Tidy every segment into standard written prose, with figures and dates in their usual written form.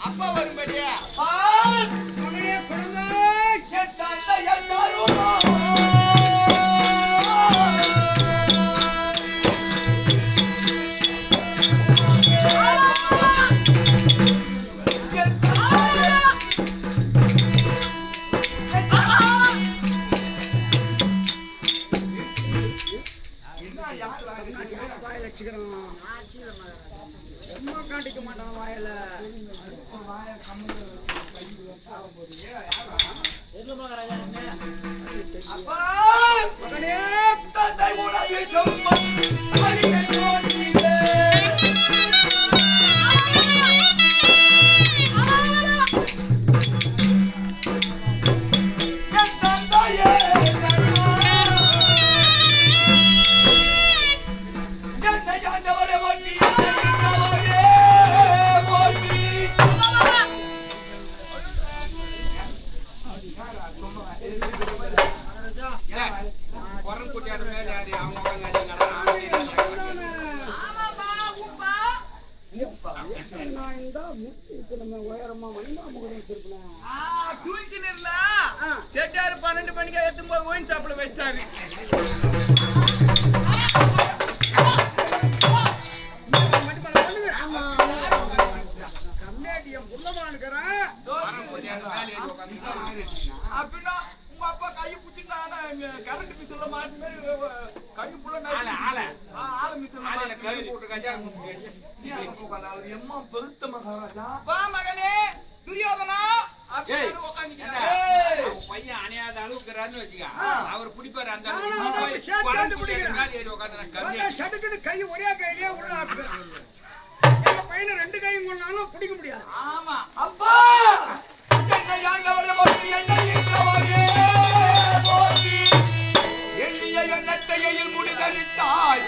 அப்பா வரும்படியா காட்டிக்க மாட்டான் வாயில செட்டாரு 12 மணிக்கு எடுத்து போய் ஒயின் சாப்பிட வச்சிட்டாங்க. அப்படின்னா உங்க அப்பா கையை பிடிச்சிட்டானா கரண்ட் மிஷின்ல மாட்டி கை புள்ள ஆள மிஷின்ல கை போட்டு கஞ்சா எம்மா பெருத்த மகாராஜா வா மகனே துரியோதனா பையன் அணையாத அளவுக்கு வச்சுக்க அவர் பிடிப்பாரு அந்த கை ஒரே கையிலே உள்ள பையனை 2 கையும் கொண்டாலும் பிடிக்க முடியாது. ஆமா அப்பா எண்ணிய எண்ணத்தையில் முடிதளித்தாய்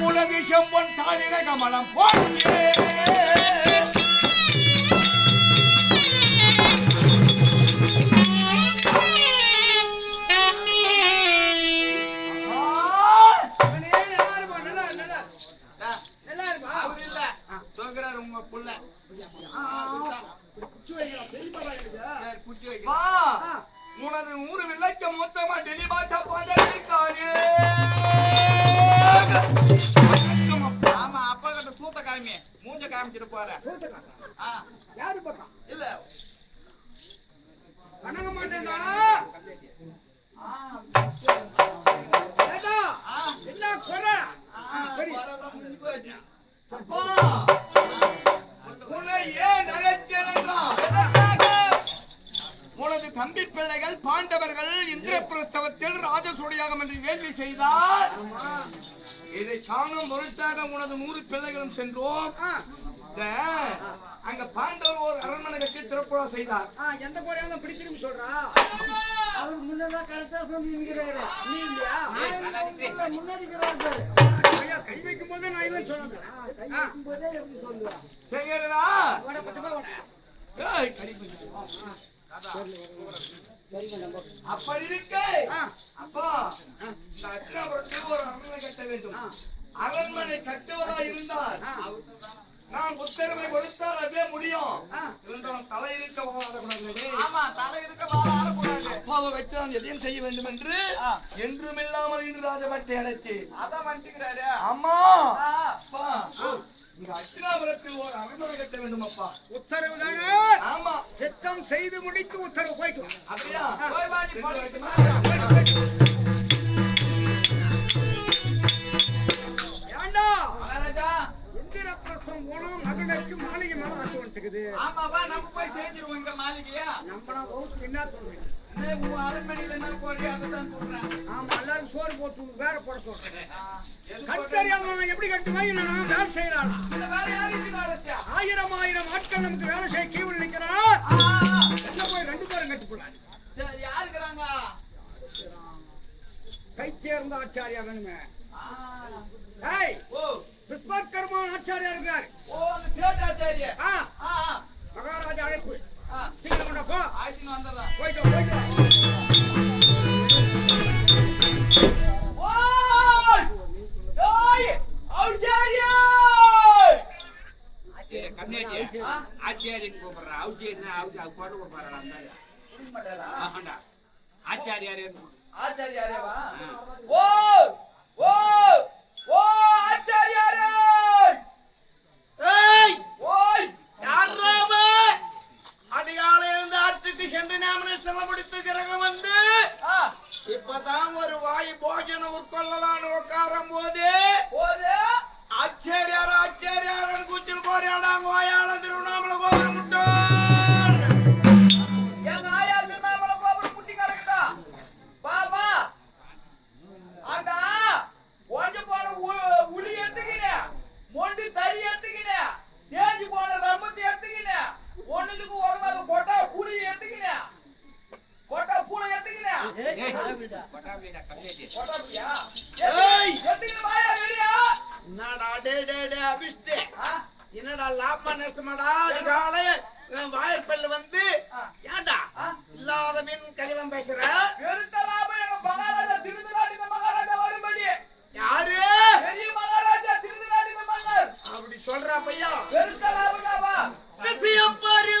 உலகு செம்பொன் தாளிர கமலம் போற்றே உங்க புள்ள உனது 100 விலைக்கு மொத்தமா டெல்லி பாத்தா பாஞ்சாயிருக்காரு. ஆமா அப்பா கிட்ட சூத்த காமி மூஞ்ச காமிச்சிட்டு போற யாரு பக்கம் இல்ல வணங்க மாட்டேன் என்ன குறை உனது தம்பி பிள்ளைகள் பாண்டவர்கள் இந்திரபிரஸ்தவத்தில் ராஜசூடியாகம் என்று வேள்வி செய்தார். இதை காணும் பொருட்டாக உனது 100 பிள்ளைகளும் சென்றோம். அங்க பாண்டவர் ஒரு அரண்மனை கட்டி திறப்புழா செய்தார். எந்த கோரையாலும் பிடிச்சிரும் சொல்றா அவர் முன்னதான் கரெக்டா சொல்லிருக்கிறாரு. நீ இல்லையா முன்னாடி கை வைக்கும் போதே நான் இல்லை சொன்னேன். கை வைக்கும் போதே எப்படி சொல்லுவேன் சரிங்களா அப்படி இருக்கு. அப்பா இந்த அச்சனாபுரத்தில் ஒரு அரண்மனை கட்ட வேண்டும். அரண்மனை கட்டுவதா இருந்தால் நான் உத்தரவை கொடுத்தால் அப்படியே முடியும். தலை இருக்க அப்பாவை வச்சு நான் எதையும் செய்ய வேண்டும் என்று என்றும் இல்லாமல் இன்று ராஜபட்டை அடைத்து அதான் வந்துக்கிறாரு. அம்மா இங்க அச்சனாபுரத்தில் ஒரு அரண்மனை கட்ட வேண்டும். அப்பா உத்தரவு தானே? ஆமா சித்தம் செய்து முடித்து உத்தரவு போயிட்டு அப்படியா ஏண்டா மகாராஜா இந்திரபிரஸ்தம் போனோம். மகனுக்கு மாளிகை மேல ஆசை வந்துட்டுக்குது. ஆமாவா நம்ம போய் சேர்ந்துருவோம். இங்க மாளிகையா நம்ம வகுப்பு என்ன சொல்றீங்க? அரண்மனையில என்ன போறியா அதான் சொல்றேன். ஆமா எல்லாரும் சோறு போட்டு வேற போட சொல்றேன். கட்டறியாதவன் எப்படி கட்டுவாங்க நான் வேலை செய்யறான். இந்த வேற யாருக்கு வரச்சா? ஆயிரம் ஆட்கள் நமக்கு வேலை செய்ய கீழ் நிக்கிறானா? என்ன போய் 2 பேரும் கட்டி போடலாம். சரி யார் இருக்கறாங்க? கை தேர்ந்த ஆச்சாரியா வேணுமே. ஏய் ஓ விஸ்வகர்மா ஆச்சாரியா இருக்கார். ஓ அந்த சேட் ஆச்சாரியா. மகாராஜா அழைப்பு. சீக்கிரம் கொண்டு போ. ஆயிட்டு வந்தறேன். போய்ட்டு வா. ஓய்! ஓய்! ஆச்சாரியா! ஆச்சாரியா கம்மியாச்சு. ஆச்சாரியன் கூப்பிடுறா. ஆச்சாரியனா அது போட கூப்பிடுறா அந்தால. புரியமாட்டடா. ஆமாடா. ஆச்சாரியாரே. ஆச்சாரியாரேவா? ஓ! ஓ! ஓ ஆச்சாரியாரே! ஏய்! ஓய்! யாராம? அதிகாலை எழுந்து ஆற்றுக்கு சென்று நாமனே சிரமப்படுத்து கிரகம் வந்து இப்பதான் ஒரு வாய் போஜனம் உட்கொள்ளலான்னு உட்காரும் போது ஆச்சாரியார் கூச்சல் போறியாடா கோயால திருவண்ணாமலை கோபுரம் முட்டான். என் ஆயார் திருவண்ணாமலை கோபுரம் முட்டி கிடக்குதா? பாபா அந்த கொஞ்சம் போன உளி எடுத்துக்கினே, மொண்டு தறி எடுத்துக்கினே, தேஞ்சி போன ரம்பத்தை எடுத்துக்கினே, ஒண்ணுக்கு ஒரு மாதிரி கொட்டா புளி எடுத்துக்கினே, கொட்டா பூனை எடுத்துக்கினே. ஏய் பட்டாபிடா கம்மியாச்சு. கொட்டா புளியா? ஏய்! எடுத்துக்கினே வாயா வெளியா? என்னடா டே அபிஷ்டே. என்னடா லாபமா நஷ்டமாடா? அதிகாலை வாய்ப்பல்ல வந்து ஏன்டா இல்லாத மீன் ககிலம் பேசுற? பெருத்த லாபம் எங்க மகாராஜா திருநாட்டின மகாராஜா வரும்படி. யாரு? பெரிய மகாராஜா திருநாட்டின மன்னர். அப்படி சொல்றா பையா. பெருத்த லாபம்டாவா? திசையம் பாரு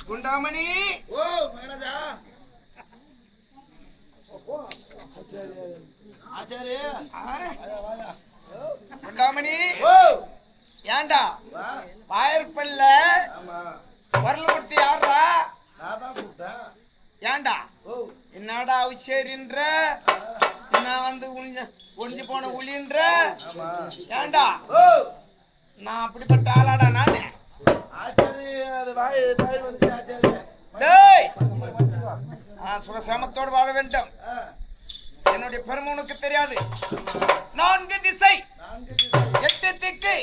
குண்டாமணி. ஓ மகாராஜா. ஆச்சாரியா. குண்டாமணி. ஓ ஏண்டா வாயற்பல்ல ஆமா வரல கொடுத்து யாரா? நான் தான் கூப்பிட்டேன். ஏண்டா ஓ என்னடா அவசரின்ற நான் வந்து ஒளிஞ்சு போன உளின்ற ஆமா ஏண்டா ஓ நான் அப்படிப்பட்ட ஆளாடா நானு? ஆச்சாரியா அது வாய் தாய் வந்து ஆச்சாரியா. டேய் வச்சுக்கோ. சுகசேமத்தோடு வாழ வேண்டும். என்னுடைய பெருமை உனக்கு தெரியாது. 4 திசை 8 திக்கு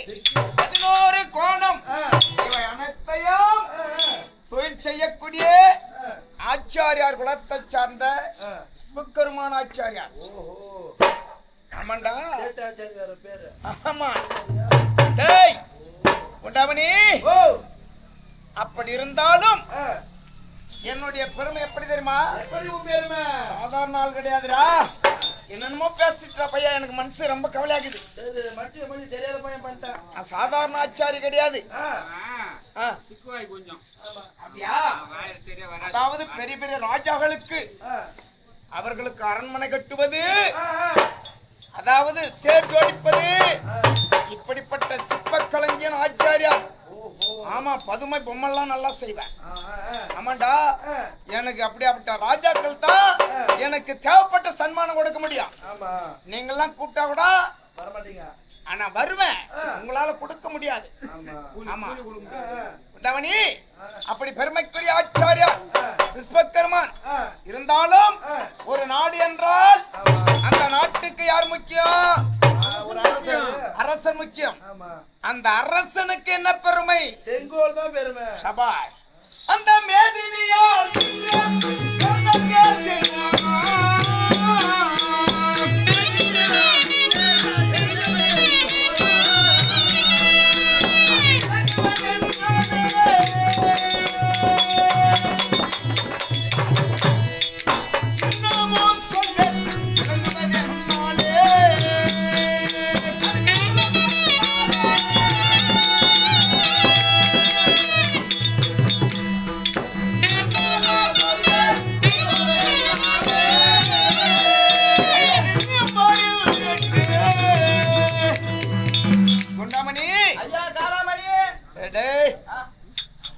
11 கோணம் இவை அனைத்தையும் தொழில் செய்யக்கூடிய ஆச்சாரியார் குலத்தை சார்ந்த விஸ்வகர்மான் ஆச்சாரியார். ஆமாண்டா. ஆச்சாரியார் பேரு. ஆமா. டேய் குண்டாமணி. ஓ அப்படி இருந்தாலும் என்னுடைய பெருமை எப்படி தெரியுமா? எப்படி உன் பெருமை? சாதாரண ஆள் கிடையாதுடா. என்னென்னமோ பேசிட்டு பையா, எனக்கு மனசு ரொம்ப கவலையாகுது. மட்டும் கொஞ்சம் தெரியாத பையன் பண்ணிட்டான். நான் சாதாரண ஆச்சாரி கிடையாது. கொஞ்சம் அப்படியா? அதாவது பெரிய பெரிய ராஜாக்களுக்கு அவர்களுக்கு அரண்மனை கட்டுவது, அதாவது தேர் ஜோடிப்பது, இப்படிப்பட்ட சிற்ப கலைஞன் ஆச்சாரியார். ஆமா, பதுமை பொம்மெல்லாம் நல்லா செய்வேன். ஆமாண்டா, எனக்கு அப்படியாப்பட்ட ராஜாக்கள் தான் எனக்கு தேவைப்பட்ட சன்மானம் கொடுக்க முடியும். நீங்கெல்லாம் கூப்பிட்டா கூட வரமாட்டீங்க. ஆனா வருவேன், உங்களால கொடுக்க முடியாது. ஆமா குண்டமணி, அப்படி பெருமைக்குரிய ஆச்சாரியார் விஸ்வகர்மான். இருந்தாலும் ஒரு நாடு என்றால் அந்த நாட்டுக்கு யார் முக்கியம்? அரசன் முக்கியம். அந்த அரசனுக்கு என்ன பெருமை? செங்கோல் தான் பெருமை. சபாஷ். அந்த மேதினியால்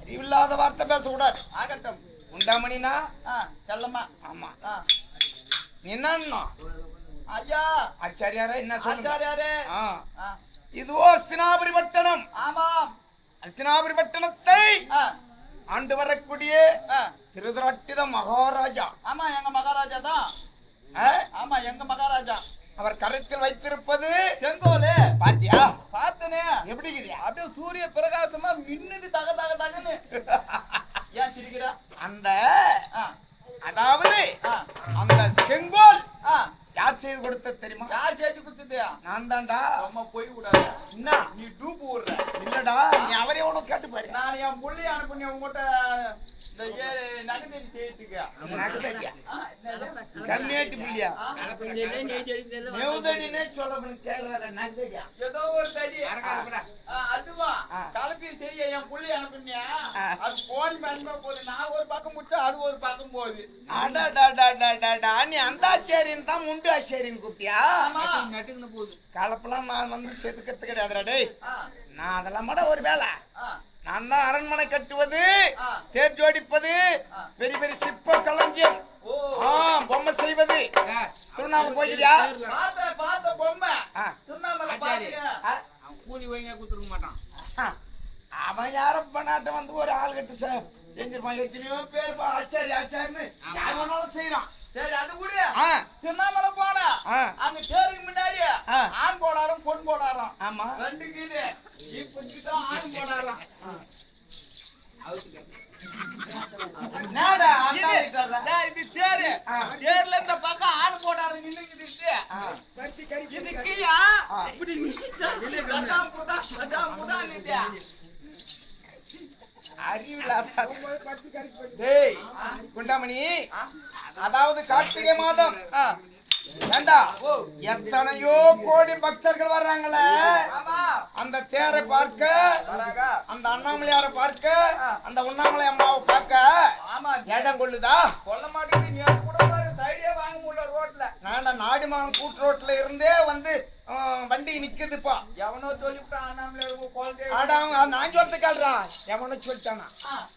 அறிவில்லாத வார்த்தை பேசக்கூடாது. ஆகட்டும். உண்டாமணினா செல்லம்மா. ஆமா. என்ன ஐயா ஆச்சாரியாரா என்ன ஆச்சாரியாரே? இதுவோ அஸ்தினாபுரி பட்டணம். ஆமாம். அஸ்தினாபுரி பட்டணத்தை ஆண்டு வரக்கூடிய திருதராட்டித மகாராஜா. ஆமா, எங்க மகாராஜா தான். ஆமா, எங்க மகாராஜா. அவர் கருத்தில் வைத்திருப்பது செங்கோலு. பாத்தியா? பார்த்தனே. எப்படி இருக்குதியா? அப்படியே சூரிய பிரகாசமா மின்னுது தக தக தகன்னு. ஏன் சிரிக்கிறா? அந்த அதாவது அந்த செங்கோல் யார் செய்து கொடுத்தது தெரியுமா? யார் செய்து கொடுத்தது? நான் தான்டா. அம்மா போய் விடாத. என்ன நீ டூப் விடுற? இல்லடா, நீ அவரே எவ்வளவு கேட்டு பாரு. நான் என் புள்ளி அனுப்புனேன் உங்ககிட்ட இந்த நகதேரி செய்யறதுக்கு. நகதேரியா? கம்மியாட்டி புள்ளியா? நெவுதடினே சொல்லணும். கேளல நகதேரியா? ஏதோ ஒரு தடி. அதுவா கலப்பி செய்ய என் புள்ளி அனுப்புனேன். அது போடி மண்மா போகுது. நான் ஒரு பக்கம் முட்டை, அது ஒரு பக்கம் போகுது. அடடடடடடடா, நீ அந்த ஆச்சேரின்னு தான் முண்டு ஆச்சேரின்னு கூப்பிட்டியா? நட்டுக்குன்னு போகுது. கலப்பெல்லாம் நான் வந்து செதுக்கிறது கிடையாதுடா டேய். நான் அதெல்லாம் கூட ஒரு வேலை. நான் தான் அரண்மனை கட்டுவது, தேர் ஜோடிப்பது, பெரிய பெரிய சிற்ப களஞ்சியம், பொம்மை செய்வது. திருவண்ணாமலை போய்கிறியா? பார்த்த பொம்மை திருவண்ணாமலை கூலி வைங்க கொடுத்துருக்க மாட்டான். அவன் யாரும் பண்ணாட்ட வந்து ஒரு ஆள் கட்டு சார் செஞ்சிருப்பான். எத்தனையோ பேர் ஆச்சாரி ஆச்சாரின்னு யார் வேணாலும் செய்யறான். சரி, அது கூட திருவண்ணாமலை போனா அங்க தேருக்கு முன்னாடி ஆண் போடாரம் பொன் போடாரம். ஆமா, ரெண்டு கீழே இப்பதான் ஆண் போடாரம். தேர்ல இந்த பக்கம் ஆண் போடாரம் நின்னுக்குது. குண்டாமணி, அதாவது கார்த்திகை மாதம் ஏண்டா எத்தனையோ கோடி பக்தர்கள் வர்றாங்களே அந்த தேரை பார்க்க, அந்த அண்ணாமலையாரை பார்க்க, அந்த உண்ணாமலை அம்மாவை பார்க்க இடம் கொள்ளுதா? கொல்ல மாட்டேங்குது. வாங்க முடியல ரோட்ல. நான் நாடிமான் கூட்டு ரோட்ல இருந்தே வந்து வண்டி நிக்குதுப்பா. எவனோ சொல்லிவிட்டான் நான் சொல்றது கேள்றா. எவனோ சொல்லிட்டானா?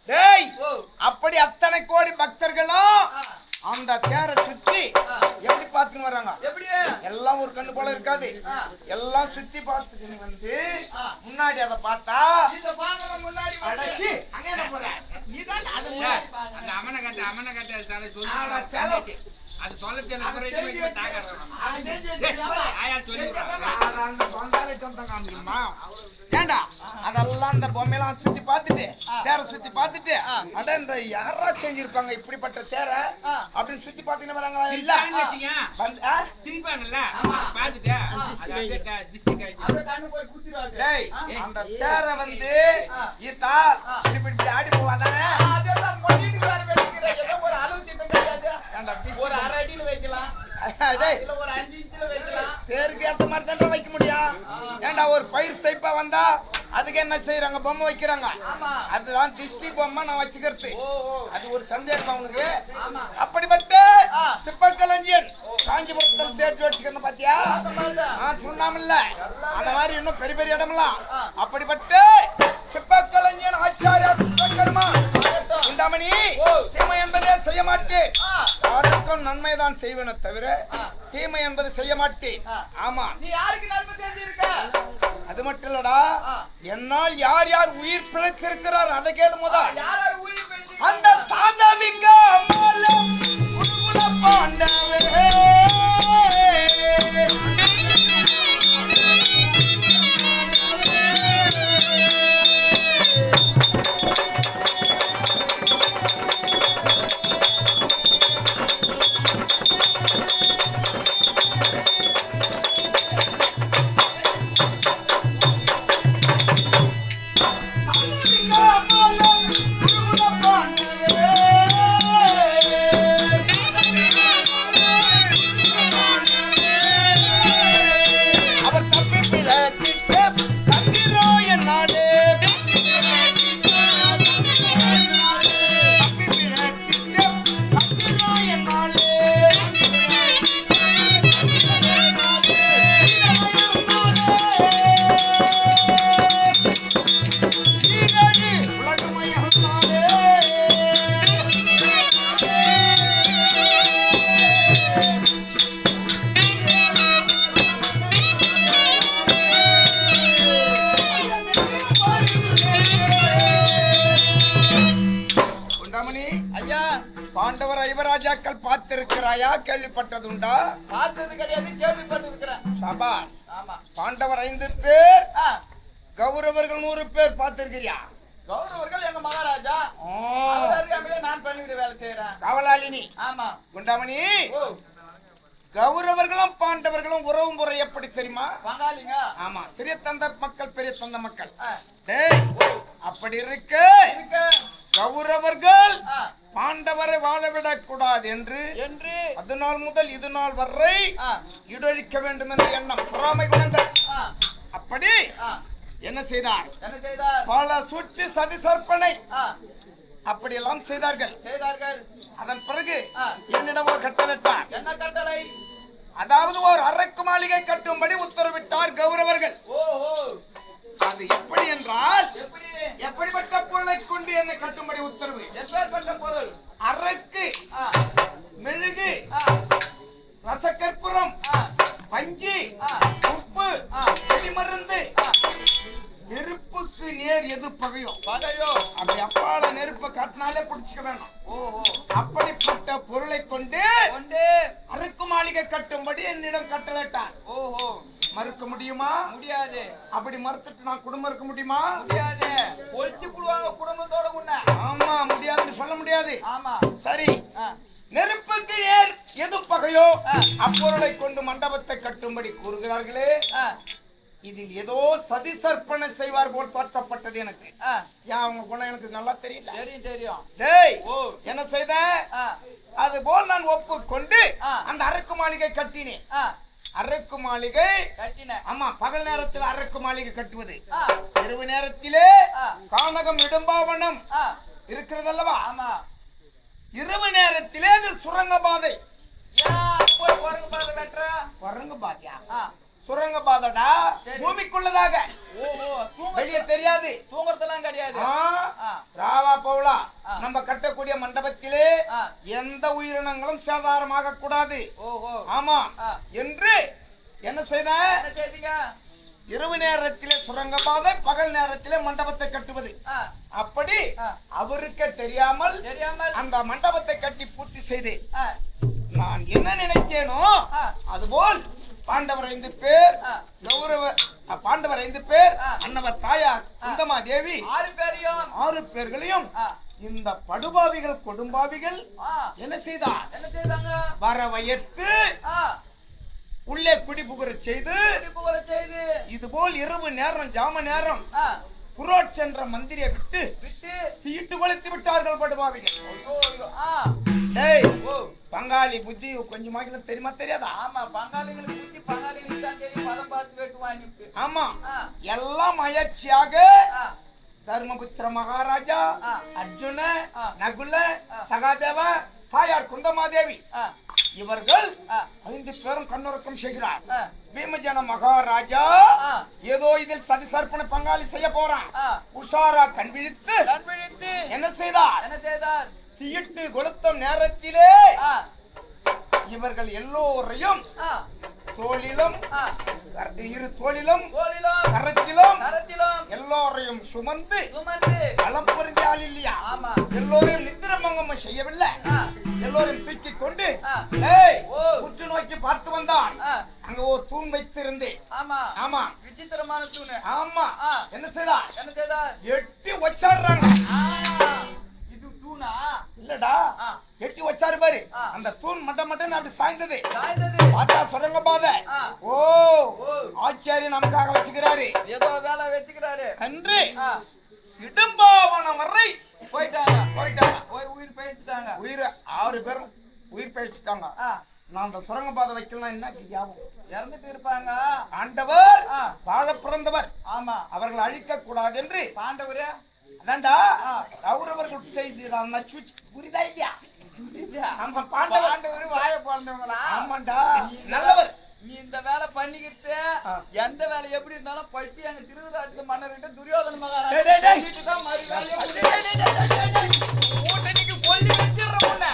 டேய், அப்படி அத்தனை கோடி பக்தர்களும் அந்த தேரை சுத்தி எப்படி பார்த்துன்னு வர்றாங்க? எப்படி? எல்லாம் ஒரு கண்ணு போல இருக்காது. எல்லாம் சுத்தி பார்த்துட்டு வந்து முன்னாடி அதை பார்த்தா முன்னாடி அடைச்சி அங்க என்ன போற? நீதான் அந்த அமனை கட்ட சொல்லி அது தொலைச்சு ஏண்டா அதெல்லாம் அந்த பொம்மையெல்லாம் சுத்தி பார்த்துட்டு தேரை சுத்தி பார்த்துட்டு அட இந்த யாரா செஞ்சிருப்பாங்க இப்படிப்பட்ட தேரை அப்படின்னு சுத்தி பார்த்துன்னு வராங்களா? இல்ல சிரிப்பாங்கல்ல அந்த தேரை வந்து ஈத்தா இப்படி ஆடி போவாதானே? ஒரு அளவு ஒரு அரை அடியில வைக்கலாம், ஒரு 5 இன்ச்சில வைக்கலாம். தேருக்கு ஏத்த மாதிரி தான் வைக்க முடியும். ஏண்டா ஒரு பயிர் சைப்பா வந்தா அதுக்கு என்ன செய்யறாங்க? பொம்மை வைக்கிறாங்க. அதுதான் டிஸ்டி பொம்மை நான் வச்சுக்கிறது. அது ஒரு சந்தேகம் அவனுக்கு. அப்படிப்பட்ட சிற்பக்கலைஞன் காஞ்சிபுரத்தில் தேர்ச்சி வச்சுக்கிறேன் பாத்தியா? சொன்னாமல்ல அந்த மாதிரி இன்னும் பெரிய பெரிய இடம்லாம். அப்படிப்பட்ட சிற்பக்கலைஞன் ஆச்சாரியா சிற்பகர்மா உண்டாமணி தீமை என்பதே செய்ய மாட்டேன். யாருக்கும் நன்மைதான் செய்வேனே தவிர தீமை என்பது செய்ய மாட்டேன். ஆமா, நீ யாருக்கு நன்மை செஞ்சிருக்க? அது மட்டும் இல்லடா, என்னால் யார் யார் உயிர் பிழைத்திருக்கிறார் அதை கேளு முதல். யார் யார் உயிர் பிழைத்திருக்கிறார்? அந்த தாதவிக்க அம்மாளும் குருகுல பாண்டவே ஐயா பாண்டவர் ஐவராஜாக்கள் பார்த்திருக்கிறாயா? கேள்விப்பட்டதுண்டா? பார்த்தது கிடையாது, கேள்விப்பட்டிருக்கிறேன். சபா, ஆமா. பாண்டவர் 5 பேர், ஆ, கௌரவர்கள் 100 பேர் பார்த்திருக்கிறியா? கௌரவர்கள் எங்க மகாராஜா. அவர் அறியாமலே நான் பண்ணிக்கிட்டு வேலை செய்யறேன். காவலாளினி. ஆமா. குண்டாமணி, ஓ, கௌரவர்களும் பாண்டவர்களும் உறவு முறை எப்படி தெரியுமா? பங்காளிங்க. ஆமா, சிறிய தந்த மக்கள், பெரிய தந்த மக்கள். ஆ, டேய், அப்படி இருக்கு இருக்கு. கௌரவர்கள் ஆ, பாண்டவரை வாழவிடக் கூடாது என்று என்று அதுநாள் முதல் இது நாள் வரை ஆ, இடொழிக்க வேண்டும் என்ற எண்ணம், பொறாமை குணங்கள். ஆ, அப்படி ஆ, என்ன செய்தார்? என்ன செய்தார்? பல சூழ்ச்சி சதி சற்பனை ஆ, அப்படியெல்லாம் செய்தார்கள். செய்தார்கள். அதன் பிறகு ஆ, என்னிடம் ஒரு கட்டளையிட்டார். என்ன கட்டளை? அதாவது ஒரு அரக்கு மாளிகை கட்டும்படி உத்தரவிட்டார் கௌரவர்கள். ஓஹோ, அது எப்படி என்றால், எப்படி? எப்படிப்பட்ட பொருளை கொண்டு என்னை கட்டும்படி உத்தரவு? எப்பேற்பட்ட பொருள்? அரக்கு, ஆ, மெழுகு, ஆ, ரசக்கற்பூரம், ஆ, பஞ்சு, ஆ, உப்பு, ஆ, மருந்து, நெருப்புக்கு நேர் எது பகையோ பகையோ அப்படி அப்பால நெருப்பை காட்டினாலே பிடிச்சிக்க வேணும். ஓஹோ, அப்படிப்பட்ட பொருளை கொண்டு கொண்டு அரக்கு மாளிகை கட்டும்படி என்னிடம் கட்டளையிட்டார். ஓஹோ, மறுக்க முடியுமா? முடியாது. அப்படி மறுத்துட்டு நான் குடும்பம் இருக்க முடியுமா? முடியாது. ஒழிச்சு புடுவாங்க குடும்பத்தோட உன்ன. ஆமா, முடியாதுன்னு சொல்ல முடியாது. ஆமா. சரி, ஆ, நெருப்புக்கு நேர் எது பகையோ ஆ, அப்பொருளை கொண்டு மண்டபத்தை கட்டும்படி கூறுகிறார்களே, ஆ, இதில் ஏதோ சதி சற்பனை செய்வார் போல் தோற்றப்பட்டது எனக்கு. ஆ, ஏன் அவங்க குணம் எனக்கு நல்லா தெரியல. தெரியும் தெரியும். டேய், ஓ, என்ன செய்த? ஆ, அது போல் நான் ஒப்புக்கொண்டு ஆ, அந்த அரக்கு மாளிகை கட்டினேன். ஆ, அரக்கு மாளிகை, கட்டின. ஆமா, பகல் நேரத்தில் அரக்கு மாளிகை கட்டுவது, ஆ, இரவு நேரத்திலே ஆ, கானகம் இடும்பாவனம் ஆ, இருக்கிறது அல்லவா? ஆமா. இரவு நேரத்திலே அதில் சுரங்க பாதை. ஏன் போய் குரங்கு பாதை வெட்டுற? குரங்கு பாதையா? ஆ, சுரங்க பாதடா, சரி. பூமிக்குள்ளதாக, ஓஹோ, வெளியே தெரியாது. தூங்குறதெல்லாம் கிடையாது. ஆ, ஆ, ராவா பவுலா, ஆ, நம்ம கட்டக்கூடிய மண்டபத்திலே ஆ, எந்த உயிரினங்களும் சாதாரணமாக கூடாது. ஓஹோ, ஆமா ஆ, என்று என்ன செய்த? என்ன செய்தீங்க? இரவு நேரத்திலே சுரங்க பாதை, பகல் நேரத்திலே மண்டபத்தை கட்டுவது. ஆ, அப்படி ஆ, அவருக்கு தெரியாமல் தெரியாமல் அந்த மண்டபத்தை கட்டி பூர்த்தி செய்து ஆ, நான் என்ன நினைத்தேனோ ஆ, அதுபோல் பாண்டவர் 5 பேர், ஆ, பாண்டவர் 5 பேர், ஆ, அன்னவர் தாயார் குந்தமா தேவி 6 பேரையும் 6 பேர்களையும் ஆ, இந்த படுபாவிகள் கொடும்பாவிகள் ஆ, என்ன செய்தார்? என்ன செய்தாங்க? வர வயத்து ஆ, உள்ளே குடி புகுற செய்து, புகழ செய்து இது போல் இரவு நேரம் ஜாம நேரம் ஆ, புரோட் சென்ற மந்திரியை விட்டு விட்டு தீட்டு கொளுத்தி விட்டார்கள் படுபாவிகள். ஐயோ, ஐயோ, ஆ, டேய், ஓ, பங்காளி புத்தி கொஞ்சமாக தெரியுமா தெரியாதா? ஆமா, பங்காளிகளுக்கு புத்தி பங்காளிகளுக்கு தான் தெரியும். பதம் பார்த்து வெட்டுவாங்க. ஆமா, ஆ, எல்லாம் முயற்சியாக ஆ, தர்மபுத்திர மகாராஜா, ஆ, அர்ஜுன, ஆ, நகுல, ஆ, சகாதேவ, தாயார் குந்தமாதேவி ஆ, இவர்கள் ஆ, 5 பேரும் கண்ணுறக்கம் செய்கிறார். ஆ, பீமஜன மகாராஜா ஆ, ஏதோ இதில் சதி சற்பனை பங்காளி செய்ய போறான். ஆ, உஷாரா கண் விழித்து கண் விழித்து என்ன செய்தார்? என்ன செய்தார்? தீட்டு கொளுத்தும் நேரத்திலே ஆ, இவர்கள் எல்லோரையும் ஆ, தோளிலும் ஆ, இரு தோளிலும் தோளிலும் கரத்திலும் கரத்திலும் எல்லோரையும் சுமந்து சுமந்து களம் புரிஞ்ச ஆள் இல்லையா? ஆமா. எல்லோரையும் நித்திரமங்கம் செய்யவில்லை. ஆ, எல்லோரையும் தூக்கி கொண்டு ஆ, ஏய், ஓ, உற்று நோக்கி பார்த்து வந்தான். ஆ, அங்க ஒரு தூண் வைத்திருந்தேன். ஆமா, ஆமா, விசித்திரமான தூணு. ஆமா, ஆ, என்ன செய்தார்? என்ன செய்தார்? எட்டி வச்சாடுறாங்க. ஆ, இது தூணா? இல்லடா, ஆ, எட்டி வச்சாரு பாரு. ஆ, அந்த தூண் மட்டும் அப்படி சாய்ந்தது. சாய்ந்தது. பார்த்தா சுரங்க பாதை. ஆ, ஓ, ஓ, ஆச்சாரி நமக்காக வச்சுக்கிறாரு ஏதோ வேலை வச்சுக்கிறாரு. அன்று ஆ, இடும்பாவனம் வரை போயிட்டாங்க. போயிட்டாங்க. போய் உயிர் பேசிட்டாங்க. உயிர் 6 பேரும் உயிர் பழிச்சுட்டாங்க. ஆ, நான் அந்த சுரங்க பாதை வைக்கலாம் என்ன ஞாபகம்? இறந்துட்டு இருப்பாங்க. ஆண்டவர் ஆ, வாழ பிறந்தவர், ஆமா. அவர்கள் அழிக்க கூடாது என்று பாண்டவரே அதான்டா ஆ, கௌரவர்கள் செய்து புரிதா இல்லையா? இல்லையா? ஆமா, பாண்டவர். பாண்டவரு வாய பிறந்தவங்களா? ஆமாண்டா, நல்லவர். நீ இந்த வேலை பண்ணிக்கிட்டு ஆ. எந்த வேலை எப்படி இருந்தாலும் பட்டி அங்க திருவிழாட்டு மன்னர்கிட்ட துரியோதன டேய், மகாராஜா டேய், டேய். சொல்லிட்டு தான் மறு வேலையை டேய், டேய், டேய், டேய், டேய், டேய். மூட்டை நீங்க கொல்லி வச்சிடுற முன்ன